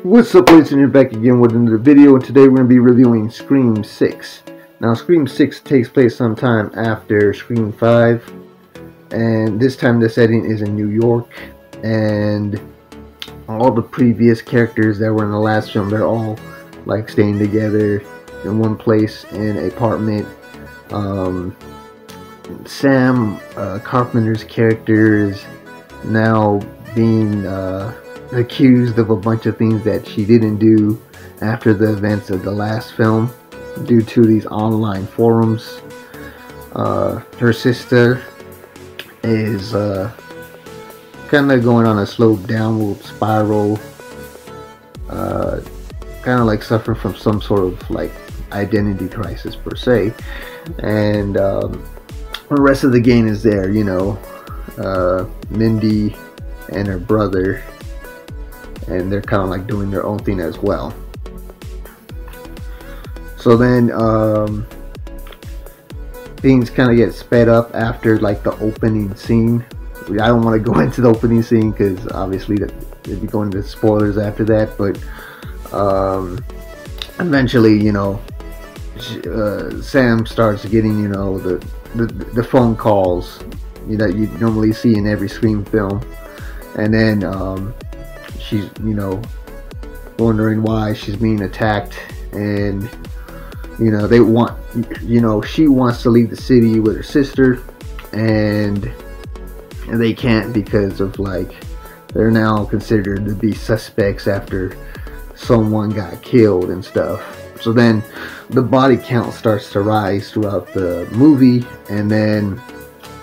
What's up, ladies, and you're back again with another video, and today we're going to be reviewing Scream 6. Now, Scream 6 takes place sometime after Scream 5, and this time the setting is in New York, and all the previous characters that were in the last film, they're all like staying together in one place in an apartment. Sam Carpenter's character is now being accused of a bunch of things that she didn't do after the events of the last film due to these online forums. Her sister is kind of going on a slow downward spiral, kind of like suffering from some sort of like identity crisis per se, and the rest of the gang is there, you know, Mindy and her brother, and they're kind of like doing their own thing as well. So then things kind of get sped up after like the opening scene. I don't want to go into the opening scene because obviously it'd be going into spoilers after that, but eventually, you know, Sam starts getting, you know, the phone calls that you normally see in every Scream film, and then she's, you know, wondering why she's being attacked, and you know, they want, you know, she wants to leave the city with her sister, and they can't because of like they're now considered to be suspects after someone got killed and stuff. So then the body count starts to rise throughout the movie, and then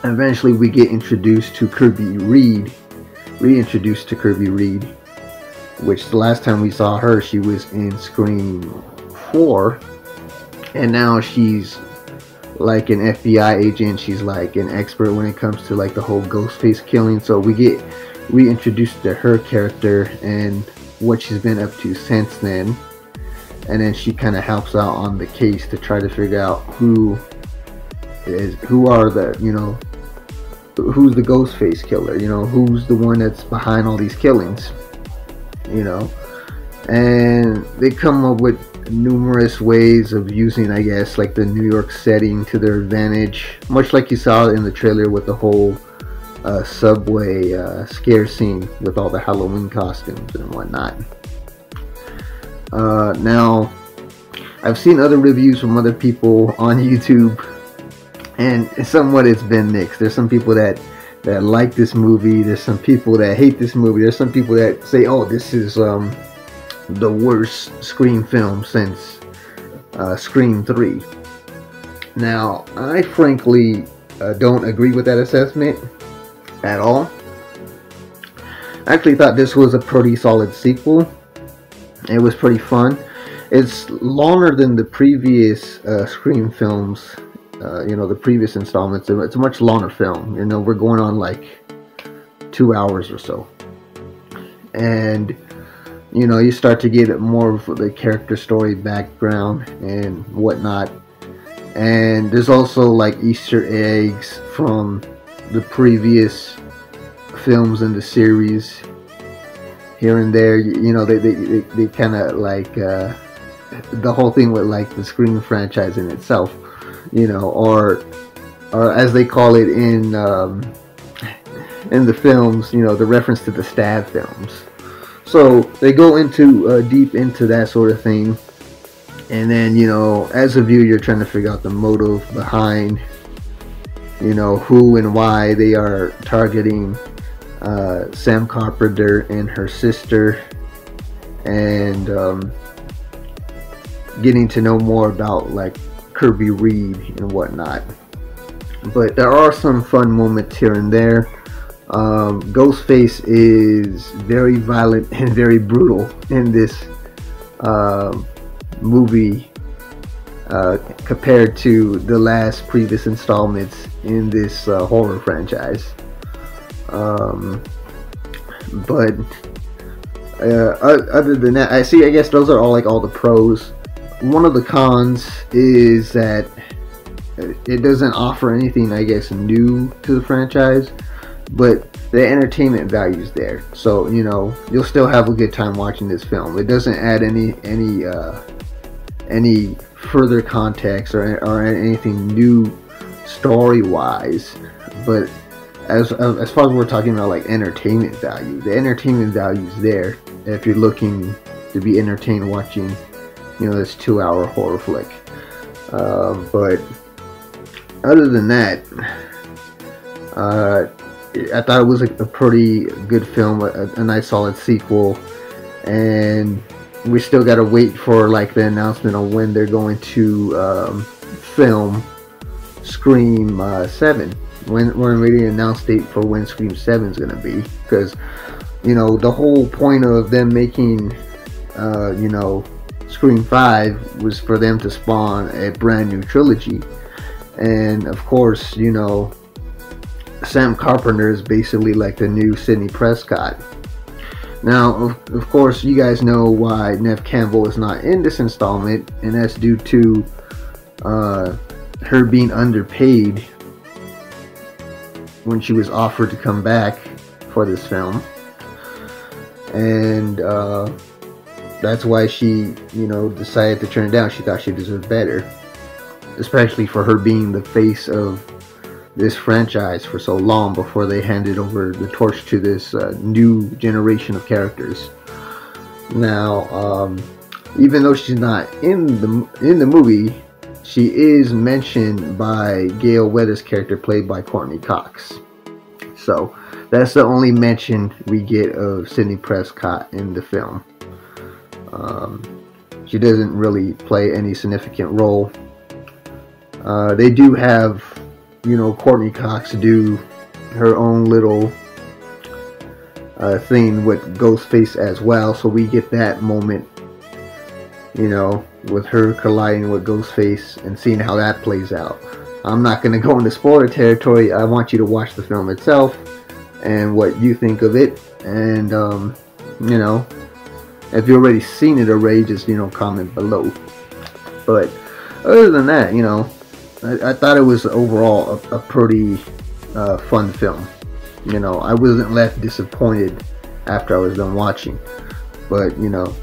eventually we get introduced to reintroduced to Kirby Reed, which the last time we saw her, she was in Scream 4, and now she's like an FBI agent. She's like an expert when it comes to like the whole Ghostface killing. So we get reintroduced to her character and what she's been up to since then, and then she kind of helps out on the case to try to figure out who's the Ghostface killer, you know, who's the one that's behind all these killings, you know. And they come up with numerous ways of using, I guess, like the New York setting to their advantage, much like you saw in the trailer with the whole subway scare scene with all the Halloween costumes and whatnot. Now, I've seen other reviews from other people on YouTube, and somewhat it's been mixed. There's some people that like this movie. There's some people that hate this movie. There's some people that say, oh, this is the worst Scream film since Scream 3. Now, I frankly don't agree with that assessment at all. I actually thought this was a pretty solid sequel. It was pretty fun. It's longer than the previous Scream films, you know, the previous installments. It's a much longer film. You know, we're going on like 2 hours or so, and you know, you start to get more of the character story background and whatnot. And there's also like Easter eggs from the previous films in the series here and there. You know, they kind of like the whole thing with like the Scream franchise in itself, you know, or as they call it in the films, you know, the reference to the Stab films. So they go into deep into that sort of thing, and then, you know, as a viewer, you're trying to figure out the motive behind, you know, who and why they are targeting Sam Carpenter and her sister, and getting to know more about like Kirby Reed and whatnot. But there are some fun moments here and there. Ghostface is very violent and very brutal in this movie compared to the last previous installments in this horror franchise. But other than that, I guess those are all the pros. One of the cons is that it doesn't offer anything, I guess, new to the franchise. But the entertainment value's there. So, you know, you'll still have a good time watching this film. It doesn't add any further context or anything new story wise, but as far as we're talking about like entertainment value, the entertainment value is there if you're looking to be entertained watching, you know, this 2-hour horror flick. But other than that, I thought it was a pretty good film, a nice solid sequel, and we still gotta wait for like the announcement on when they're going to film Scream 7. When we announced date for when Scream 7 is gonna be, because you know the whole point of them making you know, Scream 5 was for them to spawn a brand new trilogy, and of course, you know, Sam Carpenter is basically like the new Sidney Prescott. Now, of course, you guys know why Neve Campbell is not in this installment, and that's due to her being underpaid when she was offered to come back for this film, and that's why she, you know, decided to turn it down. She thought she deserved better, especially for her being the face of this franchise for so long before they handed over the torch to this new generation of characters. Now, even though she's not in the movie, she is mentioned by Gale Weathers' character played by Courtney Cox. So that's the only mention we get of Sidney Prescott in the film. She doesn't really play any significant role. They do have, you know, Courtney Cox do her own little thing with Ghostface as well, so we get that moment, you know, with her colliding with Ghostface and seeing how that plays out. I'm not going to go into spoiler territory. I want you to watch the film itself and what you think of it, and you know, if you've already seen it already, just, you know, comment below. But other than that, you know, I thought it was overall a pretty fun film. You know, I wasn't left disappointed after I was done watching. But, you know,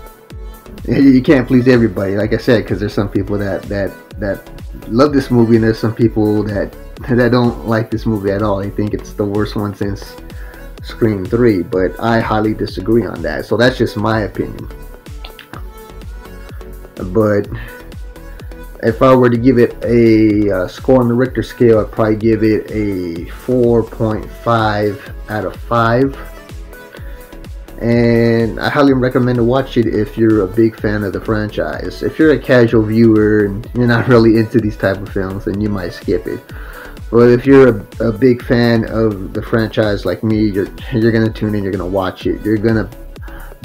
you can't please everybody, like I said, because there's some people that love this movie, and there's some people that don't like this movie at all. They think it's the worst one since Scream 3, but I highly disagree on that. So that's just my opinion. But if I were to give it a score on the Richter scale, I'd probably give it a 4.5 out of 5. And I highly recommend to watch it if you're a big fan of the franchise. If you're a casual viewer and you're not really into these type of films, then you might skip it. But if you're a big fan of the franchise like me, you're gonna tune in, you're gonna watch it, you're gonna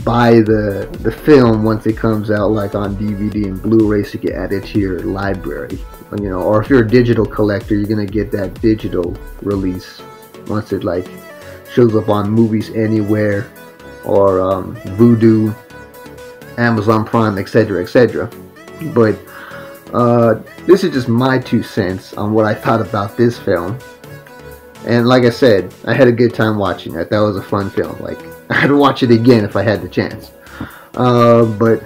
buy the film once it comes out, like on DVD and Blu-ray, so you can add it to your library, you know. Or if you're a digital collector, you're gonna get that digital release once it like shows up on Movies Anywhere or Vudu, Amazon Prime, etc., etc. But this is just my 2 cents on what I thought about this film. And like I said, I had a good time watching it. That was a fun film. Like, I'd watch it again if I had the chance. But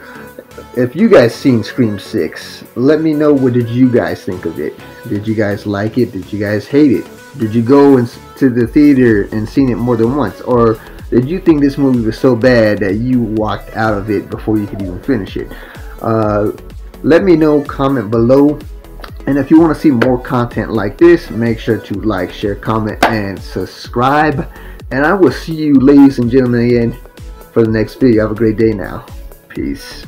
if you guys seen Scream 6, let me know, what did you guys think of it? Did you guys like it? Did you guys hate it? Did you go to the theater and seen it more than once? Or did you think this movie was so bad that you walked out of it before you could even finish it? Let me know, comment below. And if you want to see more content like this, make sure to like, share, comment, and subscribe. And I will see you, ladies and gentlemen, again for the next video. Have a great day now. Peace.